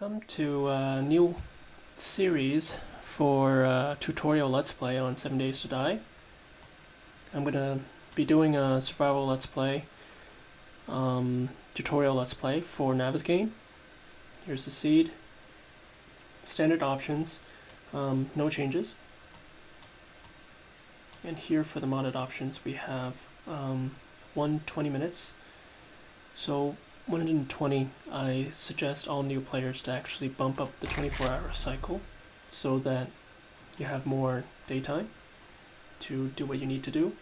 Welcome to a new series for tutorial Let's Play on 7 Days to Die. I'm going to be doing a survival Let's Play, tutorial Let's Play for Navazgane. Here's the seed. Standard options, no changes. And here for the modded options we have 120 minutes. So 120, I suggest all new players to actually bump up the 24-hour cycle so that you have more daytime to do what you need to do.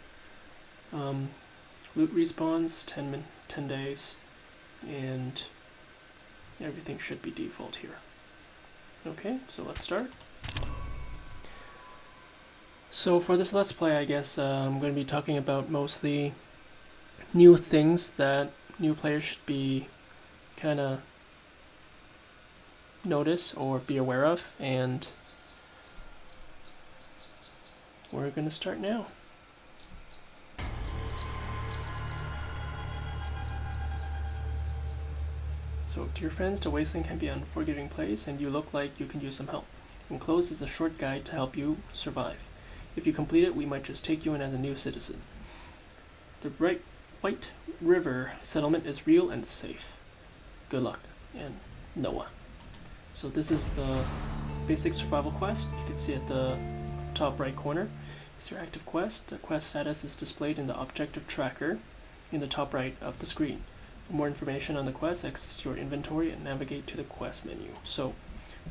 Loot respawns 10 days, and everything should be default here. Okay, so let's start. So for this Let's Play, I guess I'm going to be talking about mostly new things that new players should be kind of notice or be aware of, and we're going to start now. So, dear friends, the Wasteland can be an unforgiving place, and you look like you can use some help. Enclosed is a short guide to help you survive. If you complete it, we might just take you in as a new citizen. The White River settlement is real and safe. Good luck, and Noah. So this is the basic survival quest. You can see at the top right corner is your active quest. The quest status is displayed in the objective tracker in the top right of the screen. For more information on the quest, access your inventory and navigate to the quest menu. So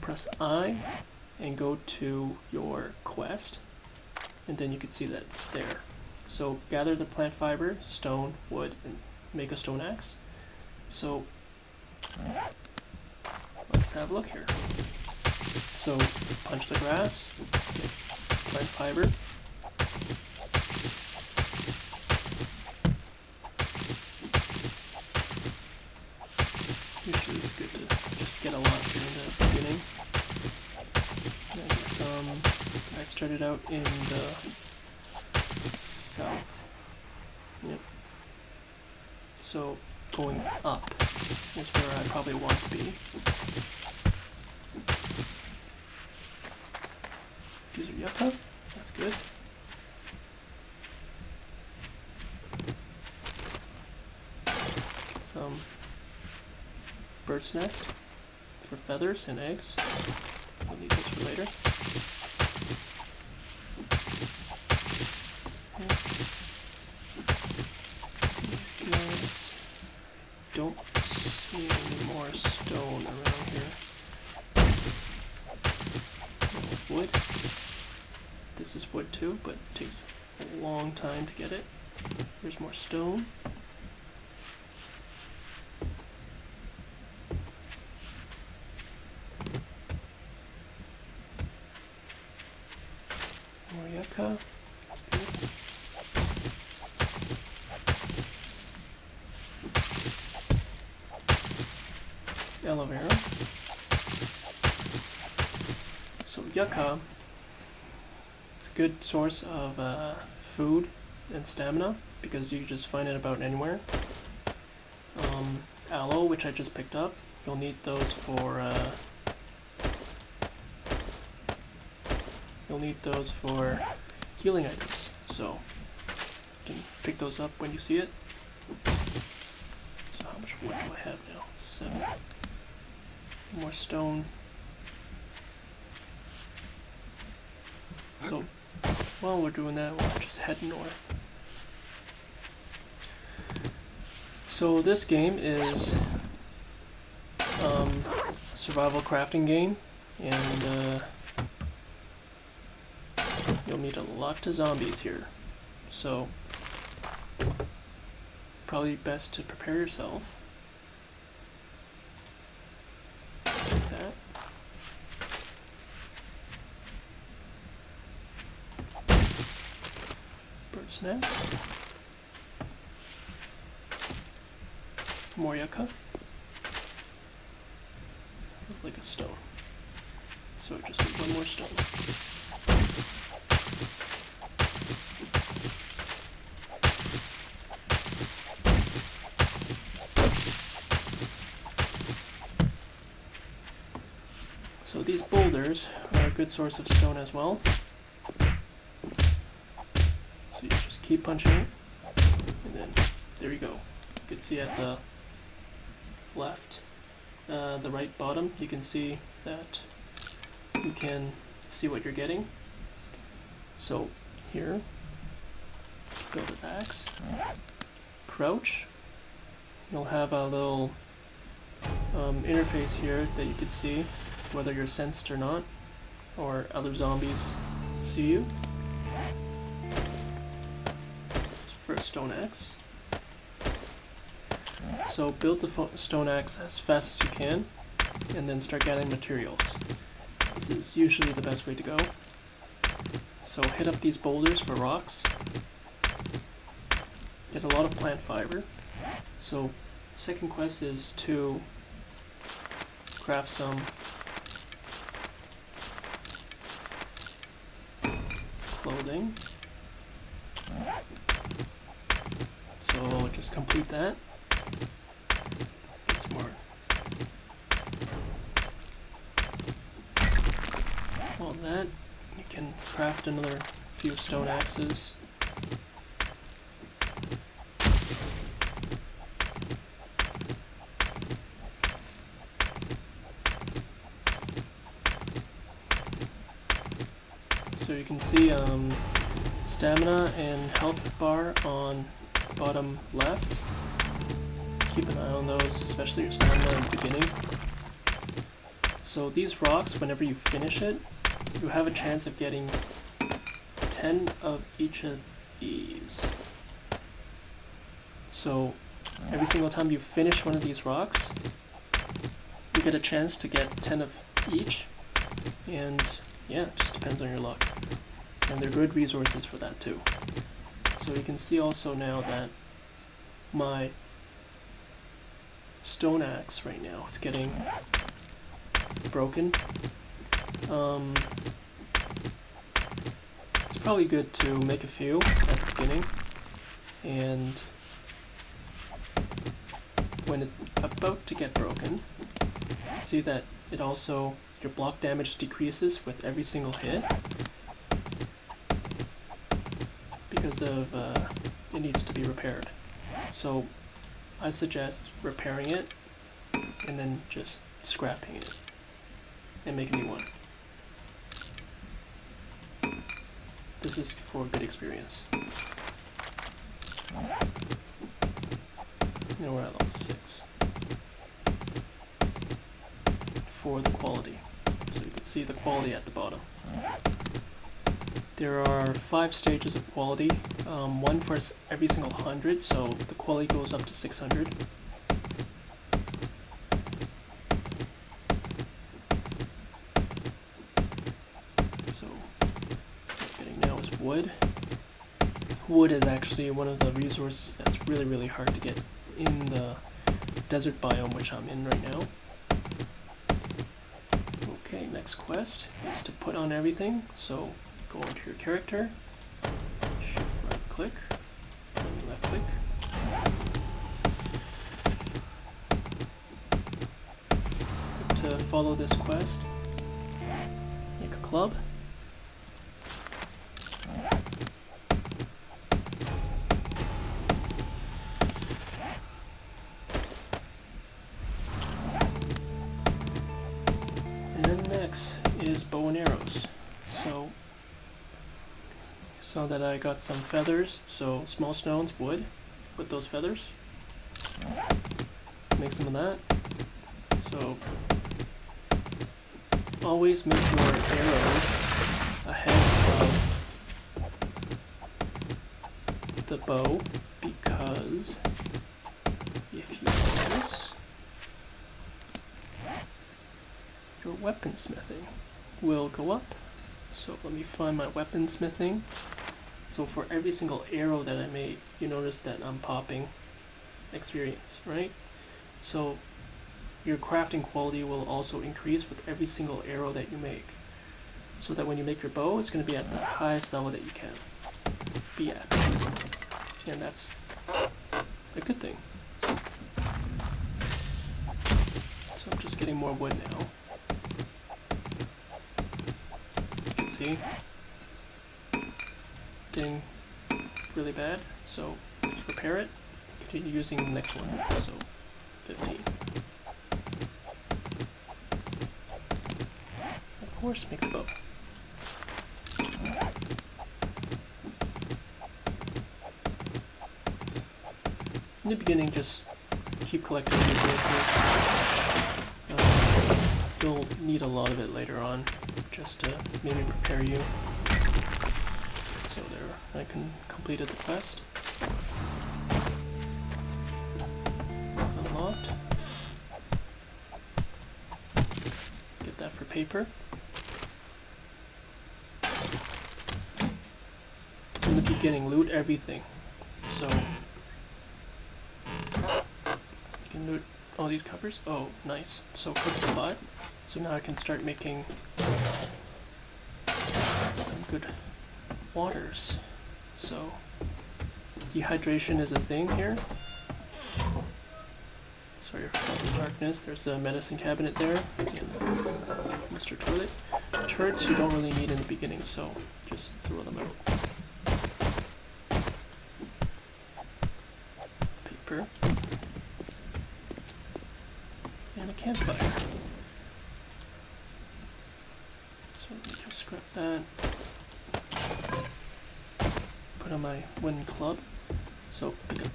press I and go to your quest, and then you can see that there. So gather the plant fiber, stone, wood, and make a stone axe. So let's have a look here. So punch the grass, get plant fiber. Usually it's good to just get a lot during the beginning. I guess I started out in the south. Yep. So going up is where I probably want to be. These are yucca. That's good. Get some bird's nest for feathers and eggs. We'll need those for later. Don't see any more stone around here. There's wood. This is wood too, but it takes a long time to get it. There's more stone. More yucca. That's good. Aloe vera. So yucca, it's a good source of food and stamina because you can just find it about anywhere. Aloe, which I just picked up, you'll need those for healing items. So you can pick those up when you see it. So how much wood do I have now? 7. More stone. So while we're doing that, we'll just head north. So this game is a survival crafting game, and you'll meet a lot of zombies here. So probably best to prepare yourself. Bird's nest. More yucca. Look like a stone. So I just need one more stone. So these boulders are a good source of stone as well. So you just keep punching it, and then there you go. You can see at the left, the right bottom, you can see that you can see what you're getting. So here, build an axe, crouch, you'll have a little interface here that you could see whether you're sensed or not, or other zombies see you. For a stone axe. So build the stone axe as fast as you can, and then start gathering materials. This is usually the best way to go. So hit up these boulders for rocks. Get a lot of plant fiber. So second quest is to craft some clothing. So just complete that. Get some more. All that, you can craft another few stone axes. So you can see stamina and health bar on bottom left. Keep an eye on those, especially your stamina in the beginning. So these rocks, whenever you finish it, you have a chance of getting 10 of each of these. So every single time you finish one of these rocks, you get a chance to get 10 of each, and yeah, it just depends on your luck. And they're good resources for that too. So you can see also now that my stone axe right now is getting broken. It's probably good to make a few at the beginning, and when it's about to get broken, see that it also, your block damage decreases with every single hit because of it needs to be repaired. So I suggest repairing it and then just scrapping it and making a new one. This is for good experience. Now we're at level 6. For the quality. So you can see the quality at the bottom. There are 5 stages of quality, one for every single 100, so the quality goes up to 600. So what I'm getting now is wood. Wood is actually one of the resources that's really, really hard to get in the desert biome, which I'm in right now. Okay, next quest is to put on everything, so go into your character, shift right click, and left click. To follow this quest, make a club. And next is bow and arrows. So saw that I got some feathers, so small stones, wood, with those feathers. Make some of that. So always make your arrows ahead of the bow, because if you miss, your weaponsmithing will go up. So let me find my weaponsmithing. So for every single arrow that I make, you notice that I'm popping experience, right? So your crafting quality will also increase with every single arrow that you make. So that when you make your bow, it's going to be at the highest level that you can be at. And that's a good thing. So I'm just getting more wood now. see, it's getting really bad, so just repair it, continue using the next one, so 15. Of course, make the bow. In the beginning, just keep collecting resources. You'll need a lot of it later on, just to maybe repair you. So there, I completed the quest. Unlocked. Get that for paper. In the beginning, loot everything. So you can loot all these covers. Oh, nice. So quick to buy. So now I can start making some good waters. So dehydration is a thing here. Sorry for the darkness. There's a medicine cabinet there. And Mr. Toilet. Turrets you don't really need in the beginning, so just throw them out. Paper. And a campfire. So let me just scrap that. Put on my wooden club. So pick up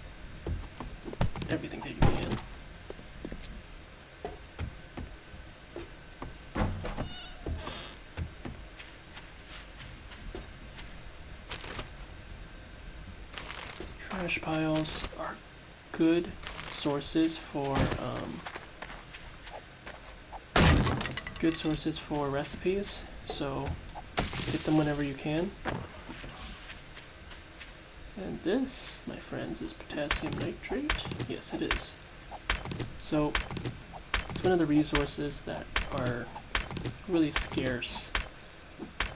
everything that you can. Trash piles are good sources for recipes, so get them whenever you can. And this, my friends, is potassium nitrate. Yes, it is. So it's one of the resources that are really scarce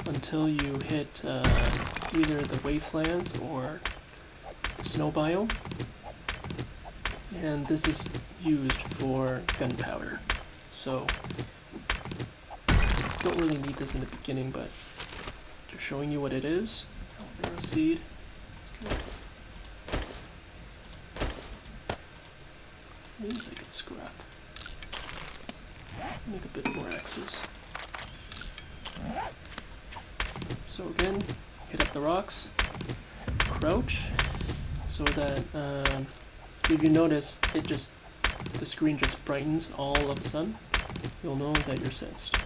until you hit either the wastelands or the snow biome. And this is used for gunpowder. So don't really need this in the beginning, but just showing you what it is. Aloe seed. That's good. These I could scrap. Make a bit more axes. So again, hit up the rocks, crouch, so that if you notice, the screen just brightens all of a sudden. You'll know that you're sensed.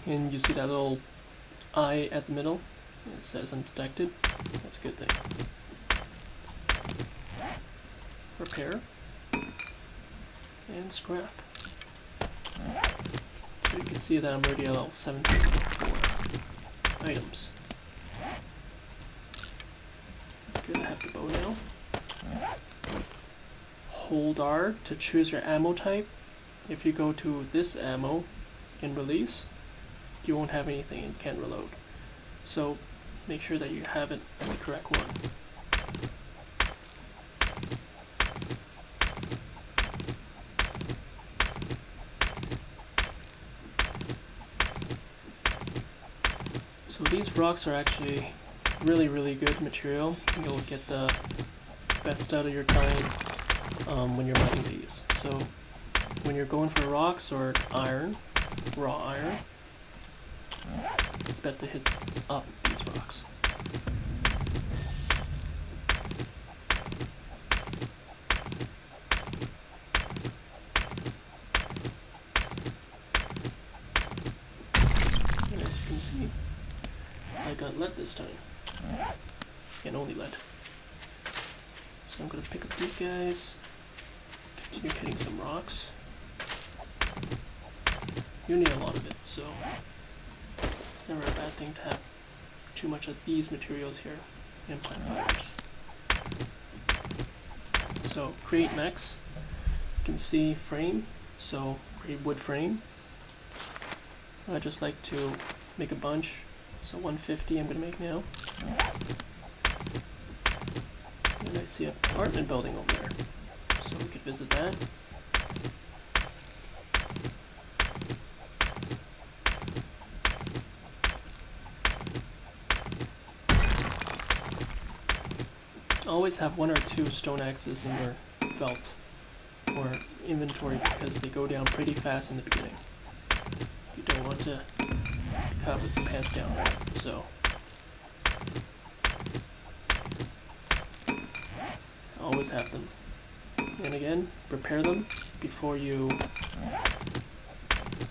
And you see that little eye at the middle? It says undetected. That's a good thing. Repair. And scrap. So you can see that I'm already at level 17 for items. That's good, I have the bow now. Hold R to choose your ammo type. If you go to this ammo in release, you won't have anything and you can't reload. So make sure that you have it the correct one. So these rocks are actually really good material. You'll get the best out of your time when you're mining these. So when you're going for rocks or iron, raw iron, it's better to hit up these rocks. And as you can see, I got lead this time. And only lead. So I'm going to pick up these guys, continue hitting some rocks. You need a lot of it, so it's never a bad thing to have too much of these materials here and plant fibers. So create next. You can see frame, so create wood frame. I just like to make a bunch, so 150 I'm going to make now. And I see an apartment building over there, so we could visit that. always have 1 or 2 stone axes in your belt or inventory because they go down pretty fast in the beginning. You don't want to be caught with your pants down, right? So always have them. And again, prepare them before you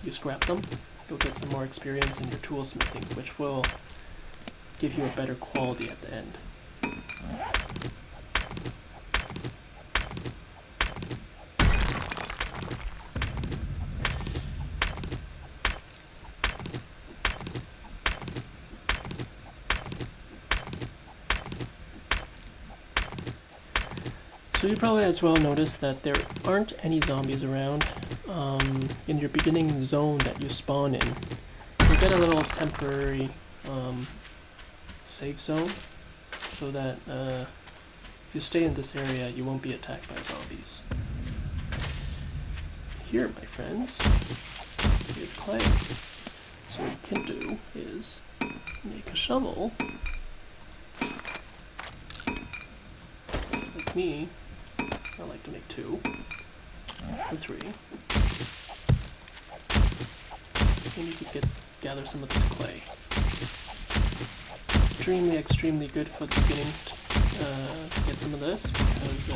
scrap them. You'll get some more experience in your toolsmithing, which will give you a better quality at the end. So you probably as well notice that there aren't any zombies around. In your beginning zone that you spawn in, you get a little temporary safe zone, so that if you stay in this area, you won't be attacked by zombies. Here, my friends, is clay. So what you can do is make a shovel. Like me, I like to make 2 or 3. And you could gather some of this clay. Extremely good for the beginning to get some of this, because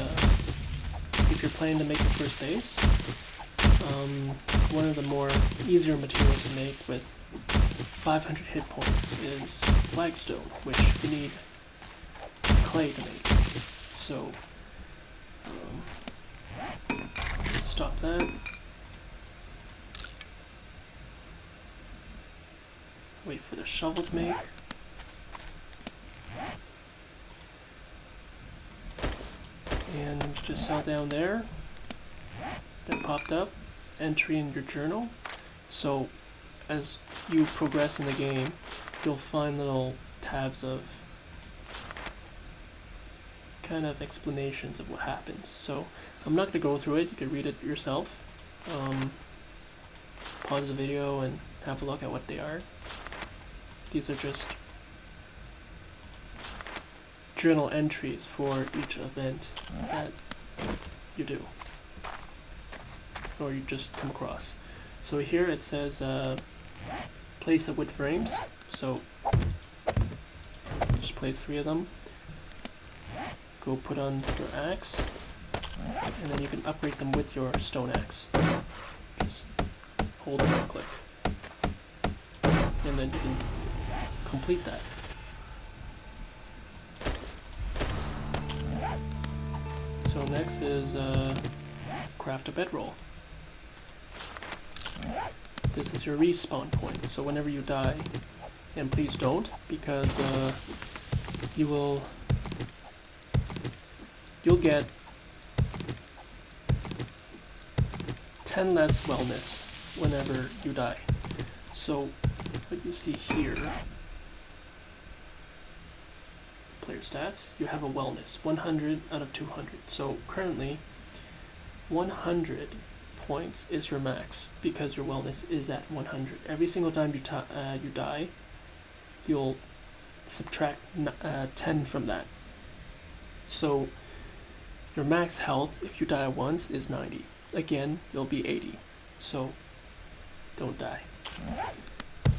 if you're planning to make your first base, one of the more easier materials to make with 500 hit points is flagstone, which you need clay to make. So stop that. Wait for the shovel to make. And just saw down there that popped up, entry in your journal. So as you progress in the game, you'll find little tabs of kind of explanations of what happens. So I'm not going to go through it, you can read it yourself. Pause the video and have a look at what they are. These are just journal entries for each event that you do, or you just come across. So here it says place the wood frames, so just place 3 of them, go put on your axe, and then you can upgrade them with your stone axe. Just hold and right click, and then you can complete that. So next is craft a bedroll. This is your respawn point, so whenever you die, and please don't, because you'll get 10 less wellness whenever you die. So what you see here, player stats, you have a wellness 100 out of 200. So currently 100 points is your max because your wellness is at 100. Every single time you die, you'll subtract 10 from that. So your max health if you die once is 90. Again, you'll be 80. So don't die.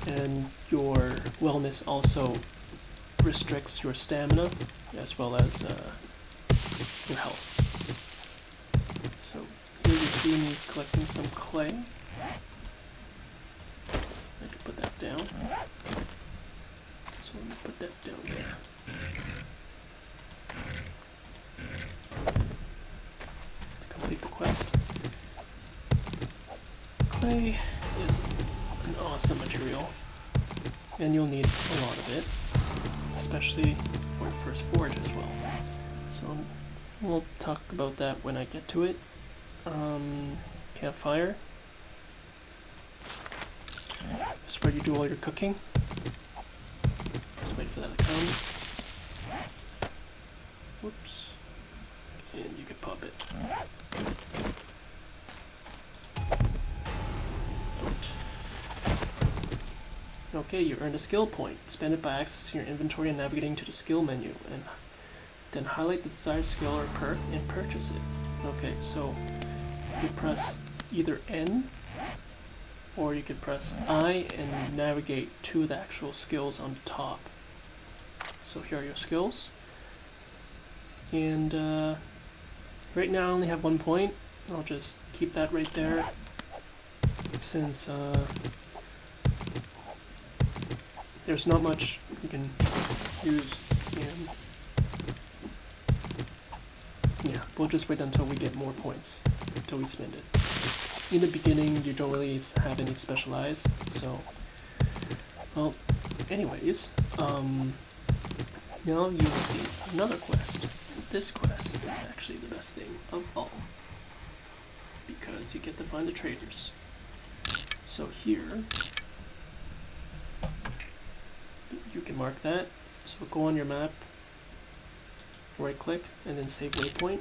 And your wellness also restricts your stamina as well as your health. So here you see me collecting some clay. I can put that down. So let me put that down there. To complete the quest. Clay is an awesome material, and you'll need a lot of it, especially for your first forge as well. So we'll talk about that when I get to it. Campfire. That's where you do all your cooking. Just wait for that to come. Whoops. And you can pop it. Okay, you earned a skill point. Spend it by accessing your inventory and navigating to the skill menu, and Then highlight the desired skill or perk and purchase it. Okay, so you press either N or you could press I and navigate to the actual skills on the top. So here are your skills. And right now I only have 1 point. I'll just keep that right there since there's not much you can use. And yeah, we'll just wait until we get more points, until we spend it. In the beginning, you don't really have any specialized, so, well, anyways, now you'll see another quest. This quest is actually the best thing of all, because you get to find the traders. So here, you can mark that. So go on your map, right click, and then save waypoint.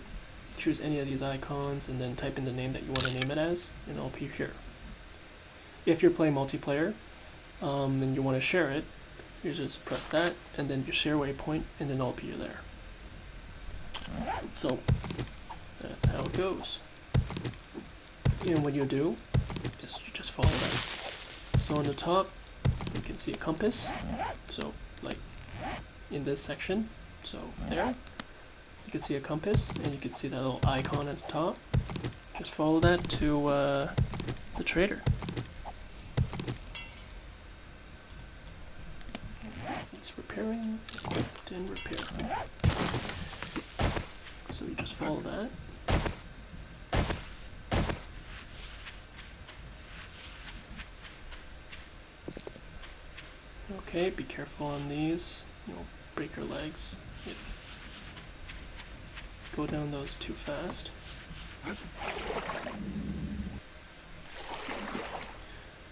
Choose any of these icons and then type in the name that you want to name it as, and it'll appear here. If you're playing multiplayer and you want to share it, you just press that and then you share waypoint and then it'll appear there. So that's how it goes. And what you do is you just follow that. So on the top you can see a compass, so like in this section, so there you can see a compass and you can see that little icon at the top. Just follow that to the trader. It's repairing, equipped, and repair. So you just follow that. Okay, be careful on these. You'll break your legs if you go down those too fast.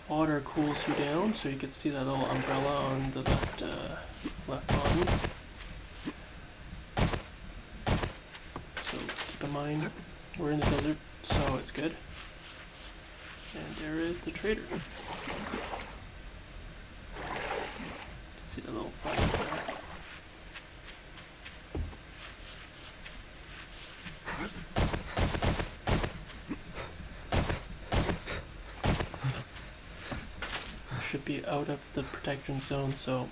Water cools you down, so you can see that little umbrella on the left bottom. So keep in mind, we're in the desert, so it's good. And there is the trader. See the little fire there. Should be out of the protection zone, so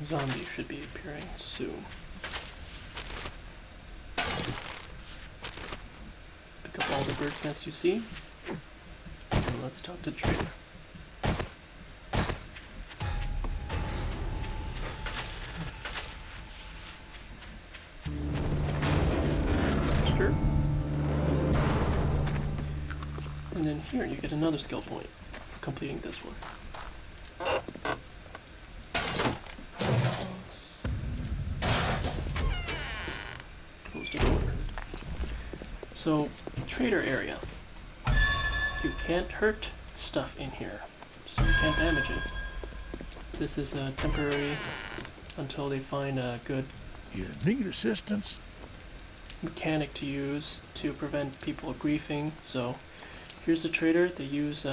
zombie should be appearing soon. Pick up all the bird's nests you see, and let's talk to the trader. And then here you get another skill point for completing this one. Close the door. So, trader area. You can't hurt stuff in here, so you can't damage it. This is temporary until they find a good You need assistance? mechanic to use to prevent people griefing. So here's the trader. They use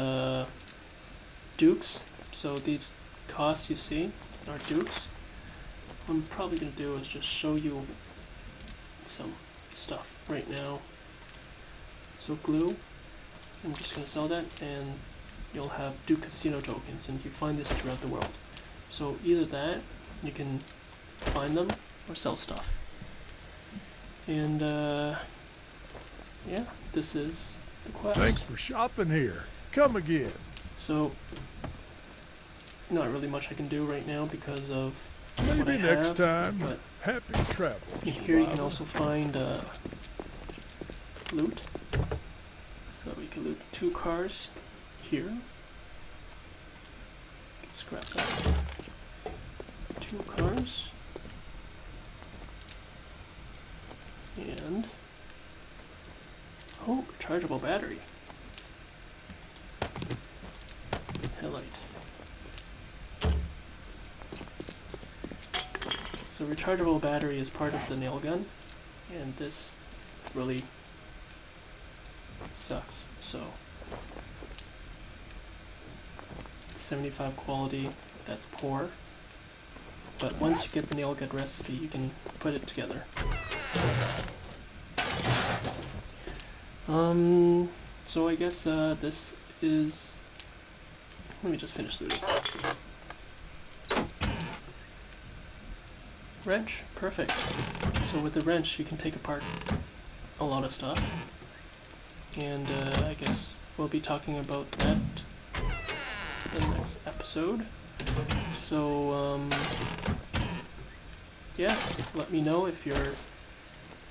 dukes. So these costs you see are dukes. What I'm probably going to do is just show you some stuff right now. So glue, I'm just going to sell that, and you'll have Duke Casino tokens, and you find this throughout the world. So either that, you can find them, or sell stuff. And yeah, this is the quest. Thanks for shopping here. Come again. So, not really much I can do right now because of what I Maybe next have, time. but Happy travels. here you can also find loot. So we can loot the 2 cars here. Scrap that. 2 cars. And oh, rechargeable battery. Headlight. So rechargeable battery is part of the nail gun, and this really sucks. So 75 quality, that's poor. but once you get the nail gun recipe, you can put it together. So I guess this is... Let me just finish looting. Wrench, perfect. So with the wrench you can take apart a lot of stuff, and I guess we'll be talking about that in the next episode. So yeah, let me know if you're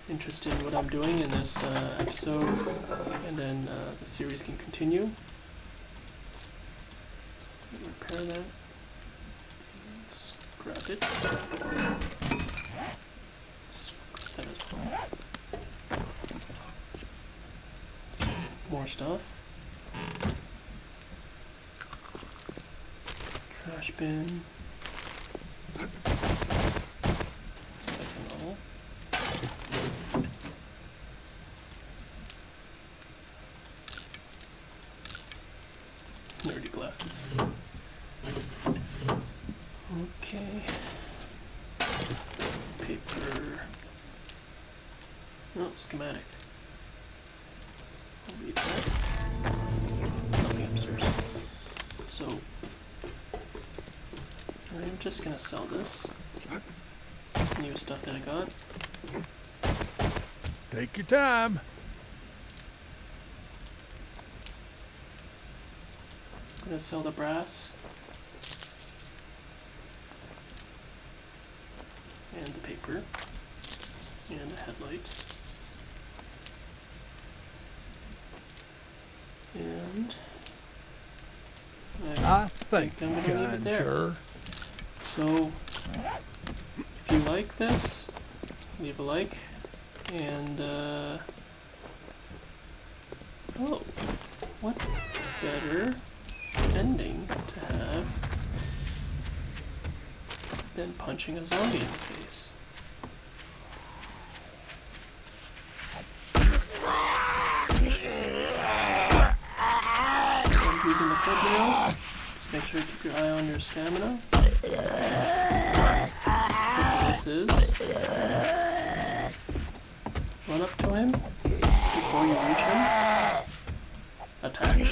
interested in what I'm doing in this episode, and then the series can continue. Repair that. Scrap it. Scrap that as well. Some more stuff. Trash bin. Second level. Nerdy glasses. Okay. Paper. Oh, schematic. I'll read that. Nothing upstairs. So, I'm just gonna sell this. New stuff that I got. Take your time. I'm gonna sell the brass. And the paper. And the headlight. And I think I'm you gonna leave it kind, there. sir. So, if you like this, leave a like, and oh, what better ending to have than punching a zombie in the face? So I'm using the foot now. Just make sure to keep your eye on your stamina. What this is, run up to him before you reach him, attack. It's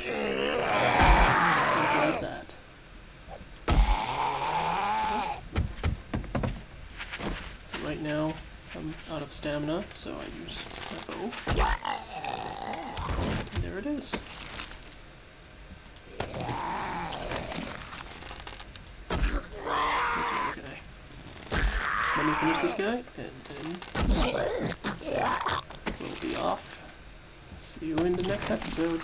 as simple as that. So right now I'm out of stamina, so I use my bow. And there it is. Let me finish this guy, and then we'll be off. See you in the next episode.